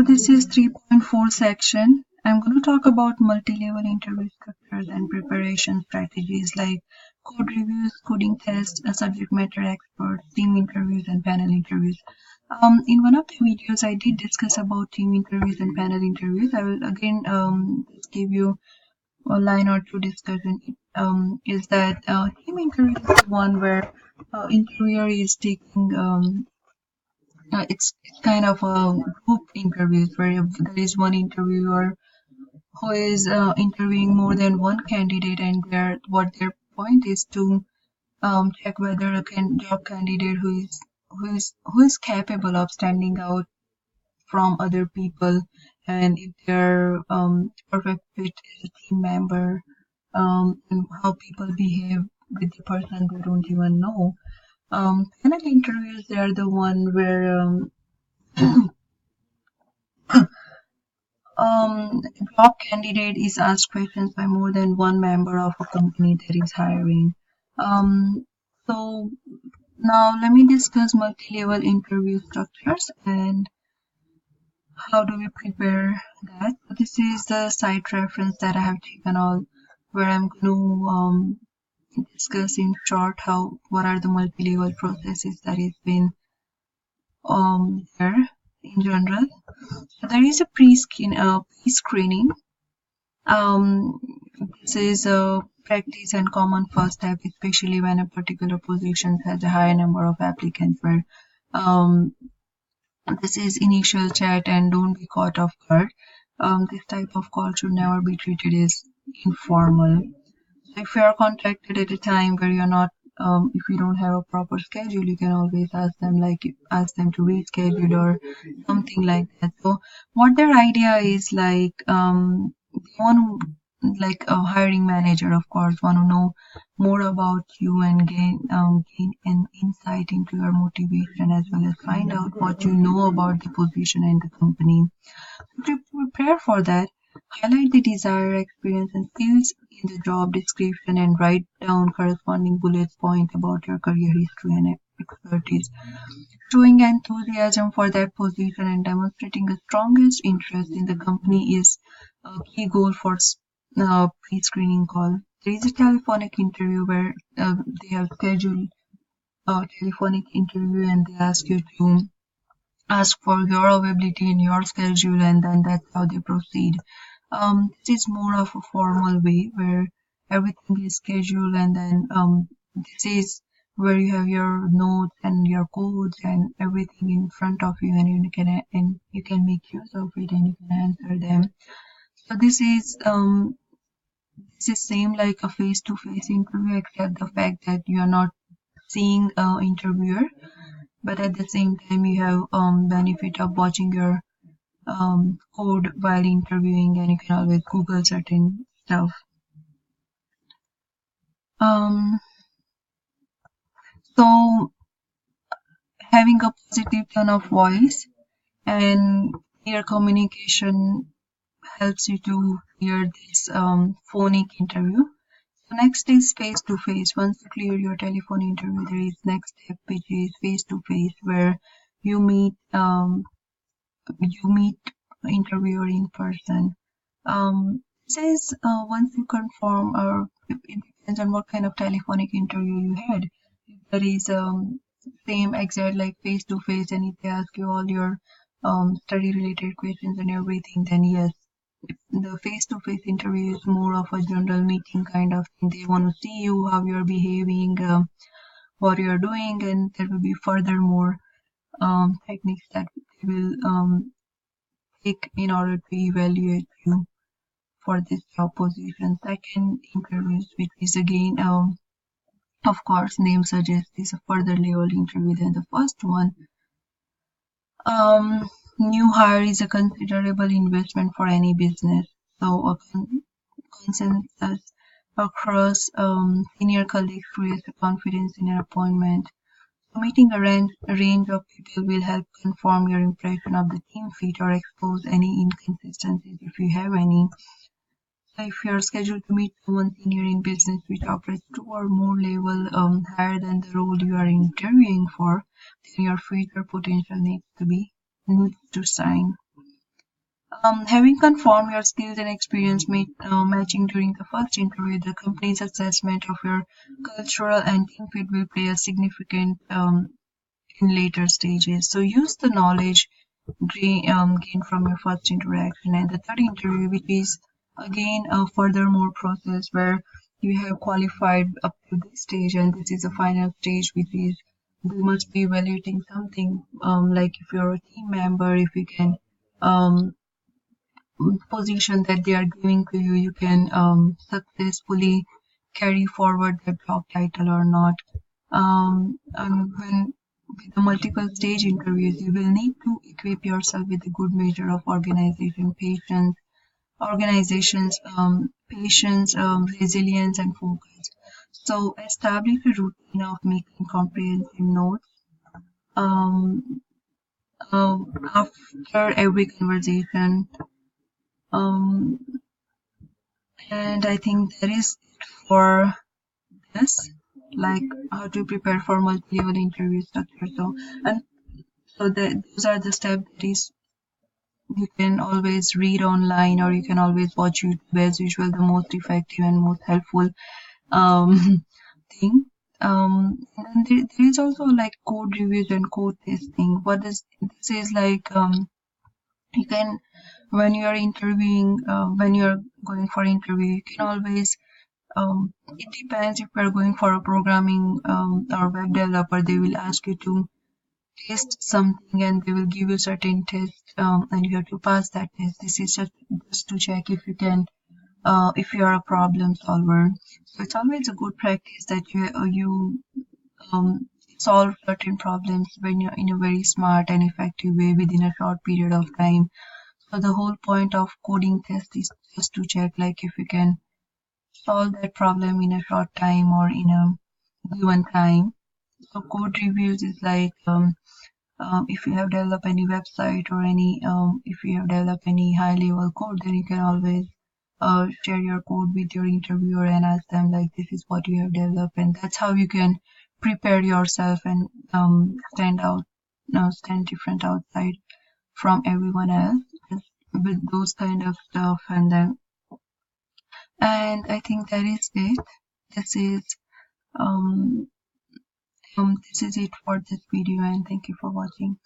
So this is 3.4 section. I'm going to talk about multi-level interview structures and preparation strategies like code reviews, coding tests, subject matter experts, team interviews, and panel interviews. In one of the videos, I did discuss about team interviews and panel interviews. I will again just give you a line or two discussion. Is that team interview is one where interviewer is taking it's kind of a group interviews where there is one interviewer who is interviewing more than one candidate, and their point is to check whether a job candidate who is capable of standing out from other people, and if they're perfect fit as a team member, and how people behave with the person they don't even know. Panel interviews, they are the one where job candidate is asked questions by more than one member of a company that is hiring. So now let me discuss multi-level interview structures and how do we prepare that. So this is the site reference that I have taken all, where I'm going to discuss in short what are the multi-level processes that is been there in general. So there is a pre-screening. This is a practice and common first step, especially when a particular position has a high number of applicants, where this is initial chat and don't be caught off guard. This type of call should never be treated as informal. So if you are contacted at a time where you're not, if you don't have a proper schedule, you can always ask them to reschedule or something like that. So what their idea is like, they want to, like a hiring manager, of course, want to know more about you and gain an insight into your motivation, as well as find out what you know about the position and the company. To prepare for that, highlight the desired experience and skills in the job description and write down corresponding bullet points about your career history and expertise. Showing enthusiasm for that position and demonstrating the strongest interest in the company is a key goal for pre-screening call. There is a telephonic interview where they have scheduled a telephonic interview and they ask you to ask for your availability in your schedule, and then that's how they proceed. This is more of a formal way where everything is scheduled, and then this is where you have your notes and your codes and everything in front of you, and you can make use of it and you can answer them. So this is same like a face-to-face interview, except the fact that you are not seeing an interviewer, but at the same time you have benefit of watching your code while interviewing, and you can always Google certain stuff. So having a positive tone of voice and clear communication helps you to clear this phonic interview. So next is face to face. Once you clear your telephone interview, there is next step, which is face to face, where you meet interviewer in person. Says once you confirm, or it depends on what kind of telephonic interview you had. If there is same exact like face to face, and if they ask you all your study related questions and everything, then yes, the face to face interview is more of a general meeting kind of thing. They want to see you, how you're behaving, what you're doing, and there will be furthermore techniques that they will take in order to evaluate you for this job position. Second interviews, which is again, of course, name suggests is a further level interview than the first one. New hire is a considerable investment for any business, so a consensus across senior colleagues creates confidence in your appointment. So meeting a range of people will help confirm your impression of the team fit or expose any inconsistencies if you have any. So if you are scheduled to meet someone senior in business which operates 2 or more level higher than the role you are interviewing for, then your future potential needs to shine. Having confirmed your skills and experience matching during the first interview, the company's assessment of your cultural and team fit will play a significant in later stages. So use the knowledge gained from your first interaction and the third interview, which is again a furthermore process where you have qualified up to this stage, and this is the final stage, which is you must be evaluating something like if you're a team member, if you can um, position that they are giving to you, you can successfully carry forward the job title or not. And when with the multiple stage interviews, you will need to equip yourself with a good measure of patience, resilience, and focus. So establish a routine of making comprehensive notes um, after every conversation. Um, and I think that is it for this, like how to prepare for multi-level interview structure. Those are the steps that is you can always read online or you can always watch YouTube as usual, the most effective and most helpful um, thing. And then there is also like code reviews and code testing. What is this is like you can when you are interviewing when you are going for interview you can always it depends if you are going for a programming or web developer, they will ask you to test something and they will give you certain tests and you have to pass that test. This is just to check if you can if you are a problem solver. So it's always a good practice that you solve certain problems when you're in a very smart and effective way within a short period of time. So the whole point of coding test is just to check like if you can solve that problem in a short time or in a given time. So code reviews is like if you have developed any website or any if you have developed any high level code, then you can always share your code with your interviewer and ask them like this is what you have developed, and that's how you can prepare yourself and stand different outside from everyone else with those kind of stuff. And I think that is it. This is um this is it for this video, and thank you for watching.